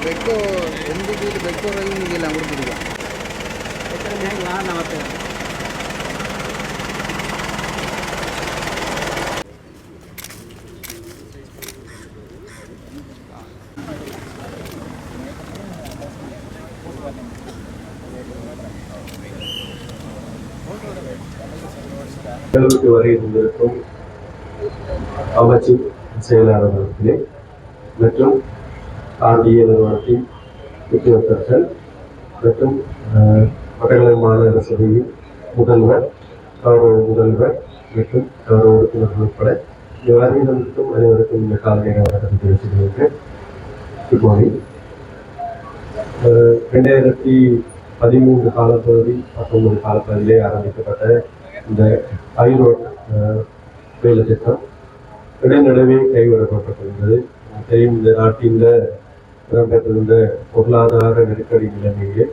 ಬೆಕ್ಕು ಎಂದಿಗೆ ಬೆಕ್ಕು ರೈನಿಗೆಲ್ಲ ಹುಡುಗಿರಿಗೆ ನಮಸ್ತೆ வரை இருந்திருக்கும் அமைச்சின் செயலாளர்களே மற்றும் ஆண்டிய நிறுவனத்தின் உத்தியோகத்தர்கள் மற்றும் மட்டக்களப்பு மாநகர சபையின் முதல்வர் கௌரவ முதல்வர் மற்றும் கௌரவ உறுப்பினர்கள் உட்பட வருகிறவர்களுக்கும் அனைவருக்கும் இந்த காலநேர வணக்கத்தை தெரிவித்துள்ளேன். Good morning. 2013 காலப்பகுதி 19 காலப்பகுதியிலே ஆரம்பிக்கப்பட்ட இந்த ஐரோட் வேலை திட்டம் இடைநடுவே கைவிடப்பட்டிருந்தது. தெரியும், இந்த நாட்டின் இடம்பெற்றிருந்த பொருளாதார நெருக்கடி நிலைமையிலே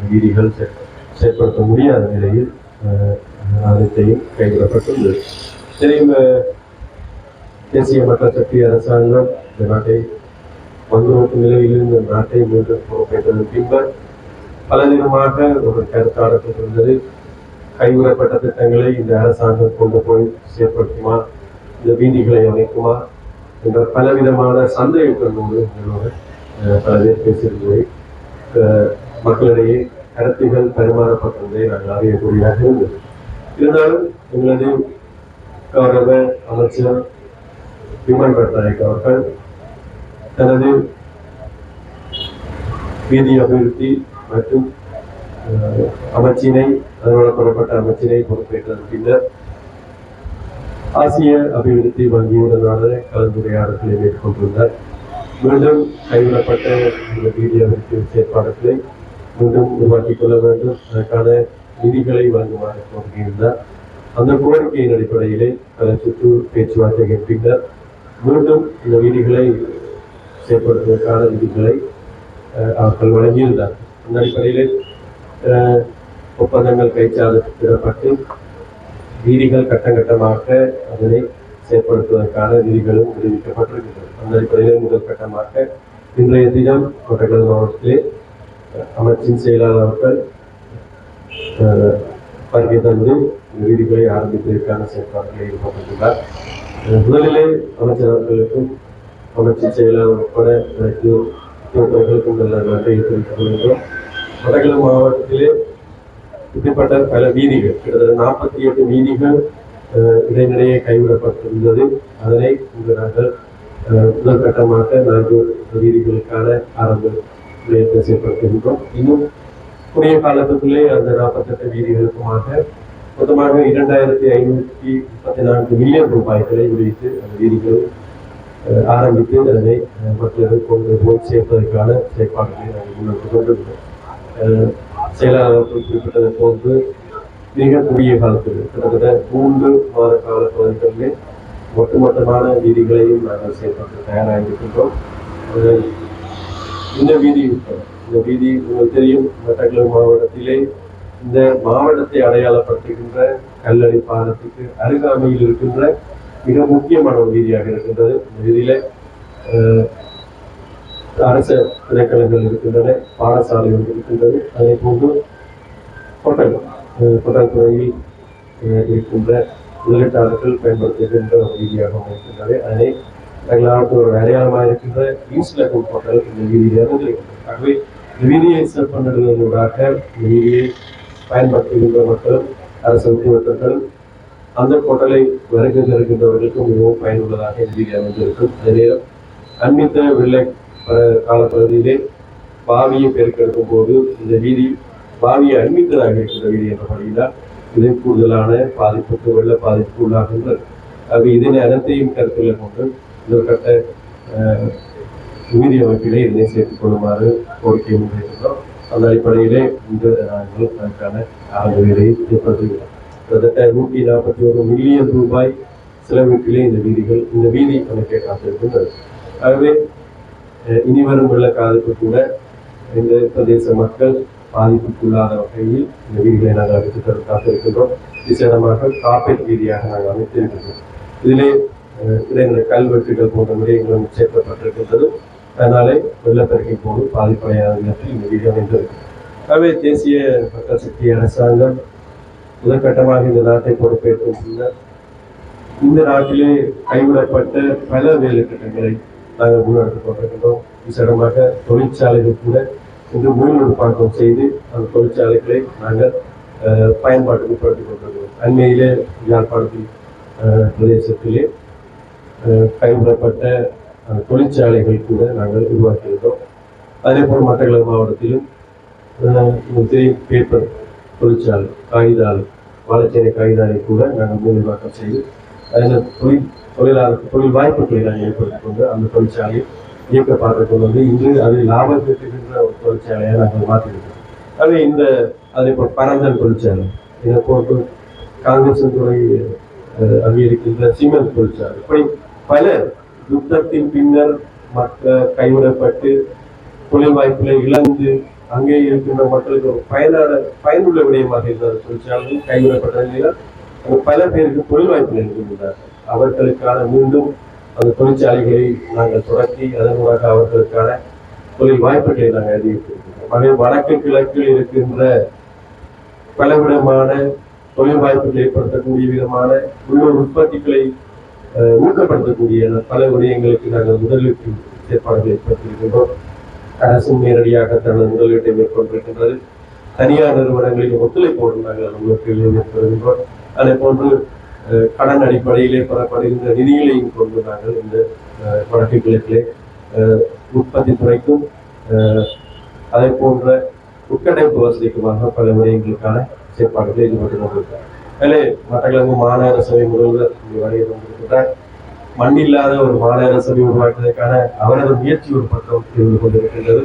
வீதிகள் செயற்படுத்த முடியாத நிலையில் அனைத்தையும் கைவிடப்பட்டுள்ளது. தெரியும், தேசிய மக்கள் சக்தி அரசாங்கம் இந்த நாட்டை வங்குரோட்டு நிலையில் இந்த நாட்டை மீண்டும் பொறுப்பேற்றதன் பின்பர் பலவிதமாக ஒரு கருத்தாடப்பட்டிருந்தது. கைவிடப்பட்ட திட்டங்களை இந்த அரசாங்கம் கொண்டு போய் செயற்படுத்துமா, இந்த வீதிகளை அமைக்குமா என்ற பலவிதமான சந்தேகங்களோடு பல பேர் பேசியிருந்ததை மக்களிடையே கருத்துகள் பரிமாறப்பட்டிருந்ததை நாங்கள் அறியக்கூடியதாக இருந்தது. இருந்தாலும் எங்களது கௌரவ அமைச்சர் விமல் பட்நாயக் அவர்கள் தனது வீதி அபிவிருத்தி மற்றும் அமைச்சினை அதனோடு தொடரப்பட்ட அமைச்சினை பொறுப்பேற்றதன் பின்னர் ஆசிய அபிவிருத்தி வங்கியுடனான கலந்துரையாடல்களை மேற்கொண்டிருந்தார். மீண்டும் கைவிடப்பட்ட இந்த வீதி அபிவிருத்தி செயற்பாடுகளை மீண்டும் உருவாக்கிக் கொள்ள வேண்டும், அதற்கான நிதிகளை வழங்குமாறு கோரியிருந்தார். அந்த கோரிக்கையின் அடிப்படையிலே பல சுற்று பேச்சுவார்த்தைகள் பின்னர் மீண்டும் இந்த வீதிகளை செயற்படுத்துவதற்கான நிதிகளை அவர்கள் வழங்கியிருந்தார். அந்த அடிப்படையிலே ஒப்பந்தங்கள் கைச்சாலிடப்பட்டு வீதிகள் கட்டங்கட்டமாக அதனை செயற்படுத்துவதற்கான விதிகளும் விடுவிக்கப்பட்டிருக்கிறது. அந்த அடிப்படையில் முதல் கட்டமாக இன்றைய தினம் மட்டக்களப்பு மாவட்டத்திலே அமைச்சின் செயலாளர் அவர்கள் வருகை தந்து இந்த வீதிகளை ஆரம்பிப்பதற்கான செயற்பாடுகளை ஈடுபட்டிருக்கிறார். முதலிலே அமைச்சர் அவர்களுக்கும் அமைச்சின் செயலாளர் உட்பட உத்தியோகர்களுக்கும் நல்ல நன்றியை தெரிவித்துக் கொள்கின்றோம். மட்டக்களப்பு மாவட்டத்திலே இப்படிப்பட்ட பல வீதிகள், கிட்டத்தட்ட 48 வீதிகள் இடைநிலையே கைவிடப்பட்டிருந்தது. அதனை இன்று நாங்கள் முதல் கட்டமாக 4 வீதிகளுக்கான ஆரம்ப நிலையத்தை செயல்படுத்துகின்றோம். இன்னும் குறுகிய காலத்துக்குள்ளே அந்த 48 வீதிகளுக்குமாக மொத்தமாக 2534 மில்லியன் ரூபாய்களை விடுவித்து அந்த வீதிகளை ஆரம்பித்து அதனை மக்களுக்கு கொண்டு போய் சேர்ப்பதற்கான செயற்பாடுகளை நாங்கள் முன்னெடுத்துக் கொண்டிருக்கிறோம். செயலாளர் குறிப்பிட்டதை போன்று மிக குறுகிய காலத்தில் கிட்டத்தட்ட 3 மாத கால பகுதிகளிலே ஒட்டுமொத்தமான வீதிகளையும் நாங்கள் செயல்படுத்த தயாராக இருக்கின்றோம். இந்த வீதி உங்களுக்கு தெரியும், மட்டக்களப்பு மாவட்டத்திலே இந்த மாவட்டத்தை அடையாளப்படுத்துகின்ற கல்லணை பாலத்துக்கு அருகாமையில் இருக்கின்ற மிக முக்கியமான ஒரு வீதியாக இருக்கின்றது. இந்த வீதியில அரச திணைக்களங்கள் இருக்கின்றன, பாடசாலைகள் இருக்கின்றது. அதே போன்று ஹோட்டல் துறையில் இருக்கின்ற முதலீட்டாளர்கள் பயன்படுத்துகின்ற ஒரு வீதியாகவும் இருக்கின்றது. அதனை தமிழ்நாட்டு ஒரு அடையாளமாக இருக்கின்ற ஈஸ்ட்ல ஹோட்டல் இந்த வீதியிலிருந்து ஆகவே இந்த வீதியை சிறப்பு பண்ணுவதற்காக இந்த வீதியை பயன்படுத்துகின்ற மக்கள், அரசு உத்தியோகத்தர்கள், அந்த ஹோட்டலை வருகை தருகின்றவர்களுக்கு மிகவும் பயனுள்ளதாக இந்த வீதி அமைந்திருக்கும். அதே நேரம் அண்மித்த வெள்ளை காலப்பகுதியிலே பாவியை பெருக்கெடுக்கும் போது இந்த வீதி பாவியை அண்மித்ததாக இருக்கின்ற வீதி என்ற பகுதியினால் இது கூடுதலான பாதிப்புக்கு வெள்ள பாதிப்புக்கு உள்ளாகின்றது. இதனை அனைத்தையும் கருத்தில் கொண்டு முதற்கட்ட வீதி அமைப்பிலே இதனை சேர்த்துக் கொள்ளுமாறு கோரிக்கை முன்வைக்கின்றோம். அந்த அடிப்படையிலே இன்று நாங்கள் அதற்கான ஆதரவை ஏற்படுத்துகிறோம். கிட்டத்தட்ட 141 மில்லியன் ரூபாய் செலவிட்டிலே இந்த வீதி அமைக்க காத்திருக்கின்றது. ஆகவே இனி வரும் வெள்ள காலத்து கூட இந்த பிரதேச மக்கள் பாதிப்புக்குள்ளாத வகையில் இந்த வீதிகளை நாங்கள் அமைத்து காத்திருக்கின்றோம். விசேடமாக காப்பீட்டு வீதியாக நாங்கள் அமைத்திருக்கின்றோம். இதிலே இடைநிலை கல்வெட்டுகள் போன்ற விடயங்களும் சேர்க்கப்பட்டிருக்கின்றது. அதனாலே வெள்ளப்பெருக்கை போது பாதிப்படையாத இடத்தில் இந்த வீதி அமைந்திருக்கு. ஆகவே தேசிய மக்கள் சக்தி அரசாங்கம் முதற்கட்டமாக இந்த நாட்டை பொறுப்பேற்றும் பின்னர் இந்த நாட்டிலே கைவிடப்பட்ட பல வேலை திட்டங்களை நாங்கள் முன்னெடுத்துக் கொண்டிருக்கின்றோம். விசேடமாக தொழிற்சாலைகள் கூட இன்று மீளுருப்பாக்கம் செய்து அந்த தொழிற்சாலைகளை நாங்கள் பயன்பாட்டுக்கு படுத்திக் கொண்டிருக்கிறோம். அண்மையிலே யாழ்ப்பாணத்தில் பிரதேசத்திலே கைவிடப்பட்ட தொழிற்சாலைகள் கூட நாங்கள் உருவாக்கியிருந்தோம். அதே போல் மட்டக்களப்பு மாவட்டத்திலும் பேப்பர் தொழிற்சாலை காகித ஆலை வாழைச்சேனை காகித ஆலை கூட நாங்கள் மீளுருவாக்கம் செய்து அதில் தொழில் வாய்ப்புகளை நாங்கள் ஏற்படுத்திக் கொண்டு அந்த தொழிற்சாலையை இயக்க பார்த்துக் வந்து இன்று அது லாபம் பெற்றுகின்ற ஒரு தொழிற்சாலையை நாங்கள் மாற்றிருக்கிறோம். அது அதே போல் பரந்தல் தொழிற்சாலை இதை போன்று காங்கிரஸ் துறை அங்கீகரிக்கின்ற சிமெண்ட் தொழிற்சாலை இப்படி பல யுத்தத்தின் பின்னர் மக்கள் கைவிடப்பட்டு தொழில் வாய்ப்புகளை இழந்து அங்கே இருக்கின்ற மக்களுக்கு ஒரு பயனுள்ள விடயமாக இருந்த தொழிற்சாலைகள் கைவிடப்பட்ட நிலையில் பல பேருக்கு தொழில் வாய்ப்புகள் இருக்கின்றார்கள். அவர்களுக்கான மீண்டும் அந்த தொழிற்சாலைகளை நாங்கள் தொடங்கி அதன் மூலமாக அவர்களுக்கான தொழில் வாய்ப்புகளை நாங்கள் அதிகரித்திருக்கிறோம். வடக்கு கிழக்கில் இருக்கின்ற பலவிதமான தொழில் வாய்ப்புகளை ஏற்படுத்தக்கூடிய விதமான உள்ளூர் உற்பத்திகளை ஊக்கப்படுத்தக்கூடிய பல விடயங்களுக்கு நாங்கள் முதலீட்டு ஏற்பாடுகளை ஏற்படுத்தியிருக்கின்றோம். அரசும் நேரடியாக தனது முதலீட்டை மேற்கொண்டிருக்கின்றது. தனியார் நிறுவனங்களின் ஒத்துழைப்போடு நாங்கள் முயற்சிகளை மேற்கொள்கின்றோம். அதே போன்று கடன் அடிப்படையிலே பெறப்படுகின்ற நிதிகளையும் கொண்டு நாங்கள் இந்த வடக்கு கிழக்கிலே உற்பத்தி துறைக்கும் அதே போன்ற உட்கட்டமைப்பு வசதிக்குமாக பல விடயங்களுக்கான செயற்பாடுகளை ஈடுபட்டு கொண்டிருக்கிறார். எனவே மட்டக்களப்பு மாநகர சபை முதல்வர் இங்கு வருகை கொண்டிருக்கிறார். மண்ணில்லாத ஒரு மாநகர சபை உருவாக்குவதற்கான அவரது முயற்சி ஒரு பக்கம் இருந்து கொண்டிருக்கின்றது.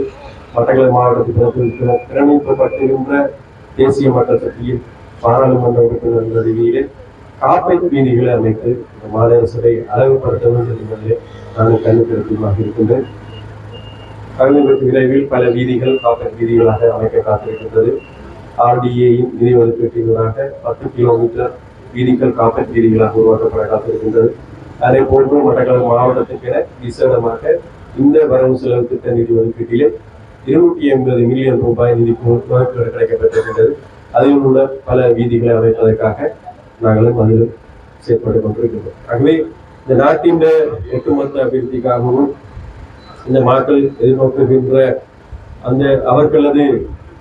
மட்டக்களப்பு மாவட்டத்தில் திறமைக்கப்பட்டிருக்கின்ற தேசிய மக்கள் சக்தியின் பாராளுமன்ற உறுப்பினர் என்ற ரீதியிலே காப்பீட்டு வீதிகளை அமைத்து மாநகர சபை அழகுபடுத்த வேண்டும் என்பதிலே நான் கண்ணுக்கருத்துமாக இருக்கின்றேன். விரைவில் பல வீதிகள் காப்பீட்டு வீதிகளாக அமைக்க காத்திருக்கின்றது. RDA-யின் நிதி ஒதுக்கீட்டினூடாக 10 கிலோமீட்டர் வீதிகள் காப்பீட்டு வீதிகளாக உருவாக்கப்பட காத்திருக்கின்றது. அதே போன்று மட்டக்களப்பு மாவட்டத்திற்கென விசேடமாக இந்த வரவு செலவு திட்ட நிதி ஒதுக்கீட்டிலே 280 மில்லியன் ரூபாய் நிதி ஒதுக்கீடு கிடைக்கப்பட்டிருக்கின்றது. அதில் உள்ள பல வீதிகளை அமைப்பதற்காக நாங்களும் அதிலும் செயற்பட்டுக் கொண்டிருக்கின்றோம். ஆகவே இந்த நாட்டின் ஒட்டுமொத்த அபிவிருத்திக்காகவும் இந்த மக்கள் எதிர்நோக்குகின்ற அந்த அவர்களது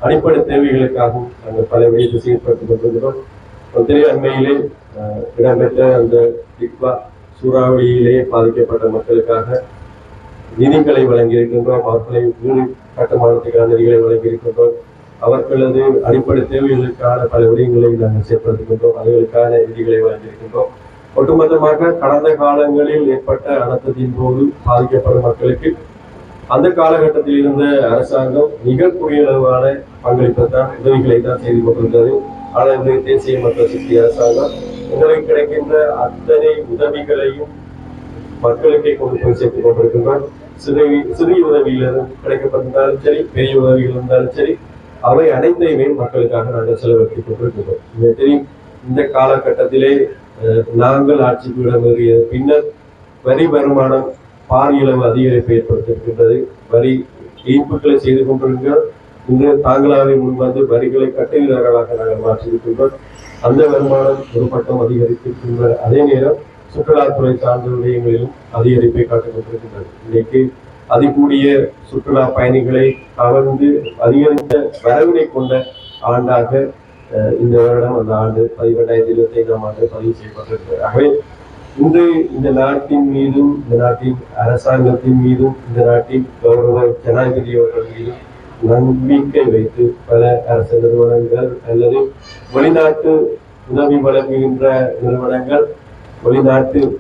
அடிப்படை தேவைகளுக்காகவும் நாங்கள் பல விடயத்தை செயற்பட்டுக் கொண்டிருக்கிறோம். அண்மையிலே இடம்பெற்ற அந்த டிக்வா சூறாவளியிலே பாதிக்கப்பட்ட மக்களுக்காக நிதிகளை வழங்கியிருக்கின்றோம். அவர்களை வீடு கட்டுமானத்துக்கான நிதிகளை வழங்கியிருக்கின்றோம். அவர்களது அடிப்படை தேவைகளுக்கான பல விடயங்களை நாங்கள் செயற்படுத்துகின்றோம். அவர்களுக்கான நிதிகளை வழங்கியிருக்கின்றோம். ஒட்டுமொத்தமாக கடந்த காலங்களில் ஏற்பட்ட அனர்த்தத்தின் போது பாதிக்கப்படும் மக்களுக்கு அந்த காலகட்டத்தில் இருந்த அரசாங்கம் மிக குறைய அளவான பங்களிப்பை தான் உதவிகளை தான் செய்து கொண்டிருந்தது. ஆனால் இந்த தேசிய மக்கள் சக்தி அரசாங்கம் உங்களுக்கு கிடைக்கின்ற அத்தனை உதவிகளையும் மக்களுக்கே கொண்டு போய் சேர்த்துக் கொண்டிருக்கின்றோம். சிறிய உதவியிலிருந்து கிடைக்கப்பட்டிருந்தாலும் சரி, பெரிய உதவிகள் இருந்தாலும் சரி, அவை அனைத்தையுமே மக்களுக்காக நாங்கள் செலவழித்துக் கொண்டிருக்கின்றோம். தெரியும், இந்த காலகட்டத்திலே நாங்கள் ஆட்சிக்கு இடமேறிய பின்னர் வரி வருமானம் பாரியளவு அதிகரிப்பை ஏற்படுத்தியிருக்கின்றது. வரி ஈர்ப்புகளை செய்து கொண்டிருக்கிறோம். இன்று தாங்களாகவே முன்வந்து வரிகளை கட்டுகிறார்களாக நாங்கள் மாற்றியிருக்கின்றோம். அந்த வருமானம் ஒரு பக்கம் அதிகரித்திருக்கின்ற அதே நேரம் சுற்றுலாத்துறை சார்ந்த விடயங்களிலும் அதிகரிப்பை காட்டிக் கொண்டிருக்கின்றது. இன்றைக்கு அதிகூடிய சுற்றுலா பயணிகளை கவர்ந்து அதிகரித்த வரவினை கொண்ட ஆண்டாக இந்த வருடம் அந்த ஆண்டு 2025ஆம் ஆண்டு பதிவு செய்யப்பட்டிருக்கிறது. ஆகவே இன்று இந்த நாட்டின் மீதும் இந்த நாட்டின் அரசாங்கத்தின் மீதும் இந்த நாட்டின் கௌரவ ஜனாதிபதி அவர்கள் மீதும் நம்பிக்கை வைத்து பல அரசு நிறுவனங்கள் அல்லது வெளிநாட்டு உதவி வழங்குகின்ற நிறுவனங்கள் வெளிநாட்டில்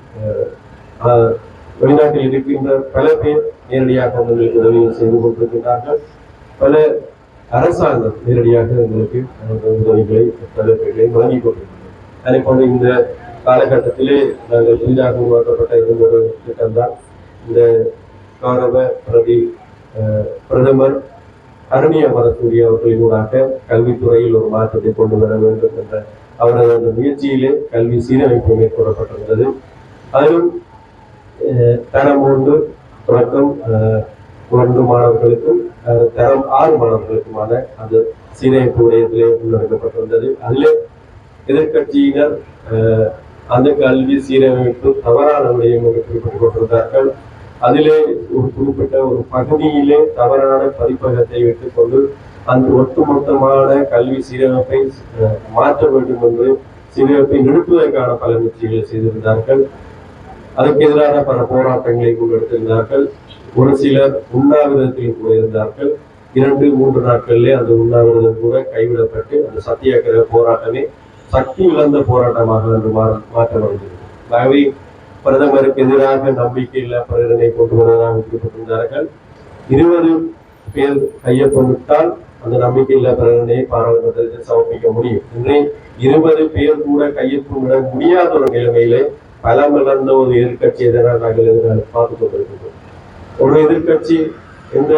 இருக்கின்ற பல பேர் நேரடியாக எங்களுக்கு உதவியை செய்து கொண்டிருக்கிறார்கள். பல அரசாங்கம் நேரடியாக எங்களுக்கு உதவிகளை பல பேர்களை வழங்கிக் கொண்டிருக்கிறது. அதே போல இந்த காலகட்டத்திலே நாங்கள் புதிதாக உருவாக்கப்பட்ட ஒரு திட்டம்தான் இந்த கௌரவ பிரதமர் அருணிய மரக்கூடிய அவர்களினூடாக கல்வித்துறையில் ஒரு மாற்றத்தை கொண்டு வர வேண்டும் என்ற அவரது அந்த முயற்சியிலே கல்வி சீரமைப்பு மேற்கொள்ளப்பட்டிருந்தது. அதிலும் தரம் 1 தொடக்கம் 1 மாணவர்களுக்கும் தரம் 6 மாணவர்களுக்குமான அந்த சீரமைப்பு உடையத்திலே முன்னெடுக்கப்பட்டிருந்தது. அதிலே எதிர்கட்சியினர் அந்த கல்வி சீரமைப்பு தவறான விடயம் என்று குறிப்பிட்டுக் கொண்டிருந்தார்கள். அதிலே ஒரு குறிப்பிட்ட ஒரு பகுதியிலே தவறான பதிப்பகத்தை வைத்துக்கொண்டு அந்த ஒட்டுமொத்தமான கல்வி சீரமைப்பை மாற்ற வேண்டும் என்று சீரமைப்பை நிறுத்துவதற்கான பல முயற்சிகளை செய்திருந்தார்கள். அதற்கு எதிரான பல போராட்டங்களை முன்னெடுத்திருந்தார்கள். ஒரு சிலர் உண்ணாவிரதத்தில் கூட இருந்தார்கள். 2-3 நாட்களிலே அந்த உண்ணாவிரதம் கூட கைவிடப்பட்டு அந்த சத்தியாகிரக போராட்டமே சக்தி இழந்த போராட்டமாக அன்று மாற்றமடைந்தது. ஆகவே பிரதமருக்கு எதிராக நம்பிக்கையில்லா பிரேரணை கொண்டு வருவதாக குறிப்பிட்டிருந்தார்கள். 20 பேர் கையொப்பமிட்டால் அந்த நம்பிக்கையில்லா பிரேரணையை பாராளுமன்றத்தில் சமர்ப்பிக்க முடியும். இன்றைய 20 பேர் கூட கையொப்பமிட முடியாத ஒரு நிலைமையிலே பலமிழந்த ஒரு எதிர்கட்சியை தான் நாங்கள் பார்த்துக் கொண்டிருக்கின்றோம். ஒரு எதிர்கட்சி எந்த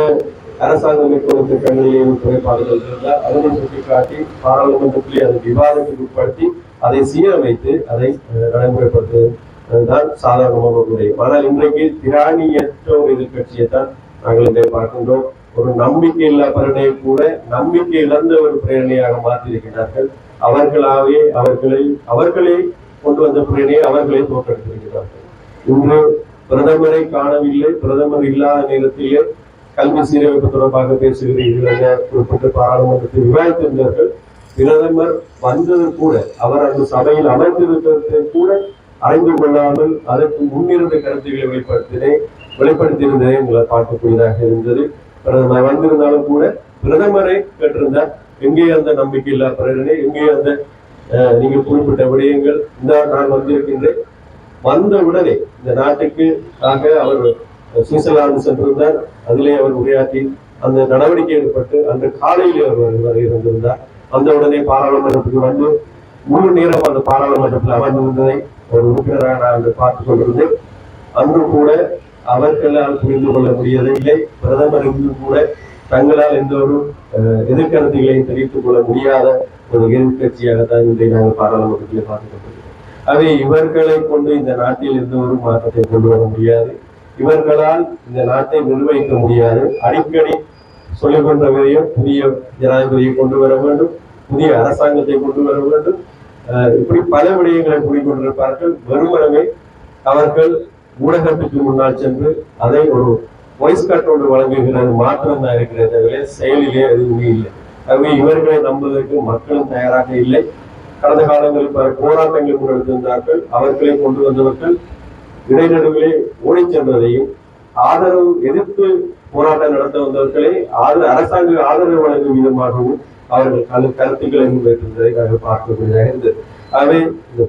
அரசாங்கம் மேற்கொள்ளும் திட்டங்களில் குறைபாடுகள் இருந்தால் அதனை சுட்டிக்காட்டி பாராளுமன்றத்திலே அதை விவாதத்துக்கு உட்படுத்தி அதை சீரமைத்து அதை நடைமுறைப்படுத்துவதுதான் சாதாரணமான ஒரு விடயம். ஆனால் இன்றைக்கு திராணியற்ற ஒரு எதிர்கட்சியை தான் நாங்கள் இதை பார்க்கின்றோம். ஒரு நம்பிக்கை இல்லா பிரேரணையை கூட நம்பிக்கை இழந்த ஒரு பிரேரணையாக மாற்றியிருக்கிறார்கள். அவர்களே கொண்டு வந்த பிரேரணையை அவர்களே தோற்றெடுத்திருக்கிறார்கள். இன்று பிரதமரை காணவில்லை. பிரதமர் இல்லாத நேரத்திலே கல்வி சீரமைப்பு தொடர்பாக பேசுகிறீர்கள் என குறிப்பிட்டு பாராளுமன்றத்தில் விவாதித்திருந்தார்கள். பிரதமர் வந்தது கூட அவர் அந்த சபையில் அமர்ந்திருப்பதை கூட அறிந்து கொள்ளாமல் அதற்கு முன்னிருந்த கருத்துக்களை வெளிப்படுத்தியிருந்ததை உங்களை பார்க்கக்கூடியதாக இருந்தது. பிரதமர் வந்திருந்தாலும் கூட பிரதமரை கேட்டிருந்தார், எங்கே அந்த நம்பிக்கையில்லா பிரேரணை, எங்கே அந்த நீங்க குறிப்பிட்ட விடயங்கள், இந்த நான் வந்திருக்கின்றேன். வந்த உடனே இந்த நாட்டுக்கு அவர் சுவிட்சர்லாந்து சென்றிருந்தார். அதிலே அவர் உரையாற்றி அந்த நடவடிக்கை ஏற்பட்டு அந்த காலையிலே அவர் இருந்திருந்தார். அந்த உடனே பாராளுமன்றத்துக்கு வந்து முழு நேரம் அந்த பாராளுமன்றத்தில் அமர்ந்திருந்ததை ஒரு உறுப்பினராக நான் பார்த்துக் கொண்டிருந்தேன். அன்று கூட அவர்களால் புரிந்து கொள்ள முடியவில்லை. பிரதமர் இன்று கூட தங்களால் எந்த ஒரு எதிர்கருத்துகளையும் தெரிவித்துக் கொள்ள முடியாத ஒரு எதிர்கட்சியாகத்தான் இன்றை நாங்கள் பாராளுமன்றத்திலே பார்த்துக் கொண்டிருக்கிறோம். அவை இவர்களை கொண்டு இந்த நாட்டில் எந்த ஒரு மாற்றத்தை கொண்டு வர முடியாது. இவர்களால் இந்த நாட்டை நிர்வகிக்க முடியாது. அடிக்கடி சொல்லிக் கொண்டவரையும் புதிய ஜனாதிபதியை கொண்டு வர வேண்டும், புதிய அரசாங்கத்தை கொண்டு வர வேண்டும், இப்படி பல விடயங்களை கூறிக்கொண்டிருப்பார்கள். வெறுமனமே அவர்கள் ஊடகத்துக்கு முன்னால் சென்று அதை ஒரு வாய்ஸ் கட்டோடு வழங்குகிறது மாற்றம் தான் இருக்கிறத தவிர செயலிலே எதுவுமே இல்லை. ஆகவே இவர்களை நம்புவதற்கு மக்களும் தயாராக இல்லை. கடந்த காலங்களில் பல போராட்டங்களை முன்னெடுத்திருந்தார்கள். அவர்களை கொண்டு வந்தவர்கள் இடைநடுவிலே ஓடி சென்றதையும் எதிர்ப்பு போராட்டம் நடத்த வந்தவர்களை அரசாங்க ஆதரவு வழங்கும் விதமாகவும் அவர்கள் கருத்துக்களை முன்வைத்திருந்ததை நாங்கள் பார்க்கக்கூடியதாக இருந்தது. ஆகவே இந்த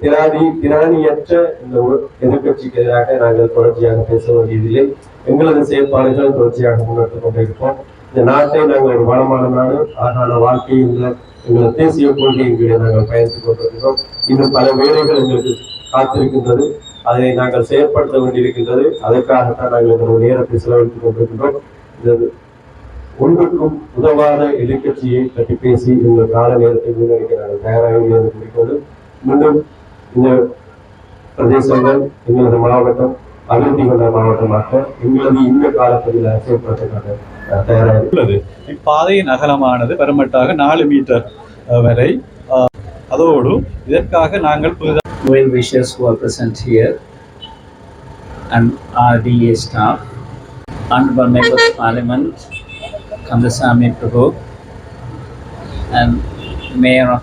திராணியற்ற இந்த எதிர்கட்சிக்கு எதிராக நாங்கள் தொடர்ச்சியாக பேச வேண்டியதில்லை. எங்களது செயற்பாடுகள் தொடர்ச்சியாக முன்னெடுத்துக் கொண்டிருப்போம். இந்த நாட்டை நாங்கள் ஒரு வளமான நாடு, அழகான வாழ்க்கை எங்களது தேசிய கொள்கையின் கீழே நாங்கள் பயணித்துக் கொண்டிருக்கிறோம். இன்னும் பல வேலைகள் எங்களுக்கு காத்திருக்கின்றது. அதை நாங்கள் செயற்படுத்த வேண்டியிருக்கின்றது. அதற்காகத்தான் நாங்கள் எங்களுடைய நேரத்தை செலவழித்துக் கொண்டிருக்கின்றோம். இந்த ஒன்றுக்கும் உதவாத எதிர்கட்சியை பற்றி பேசி எங்கள் கால நேரத்தை முன்னெடுக்க நாங்கள் தயாராக கூறிக்கொண்டு மீண்டும் இந்த பிரதேசங்கள் எங்களது மாவட்டம் அபிவிருத்தி கொண்ட மாவட்டமாக எங்களது இந்த காலப்பகுதியில் செயற்படுத்த தயாராக உள்ளது. இப்பாதையின் அகலமானது பெருமட்டாக 4 மீட்டர் வரை. அதோடு இதற்காக நாங்கள் well wishers who are present here and RDA staff, Honorable Member of Parliament Kandasamy Prabhu and Mayor of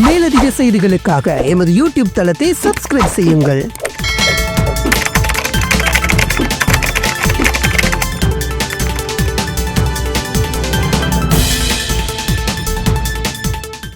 மேலதிக செய்திகளுக்காக எமது யூடியூப் தளத்தை சப்ஸ்கிரைப் செய்யுங்கள்.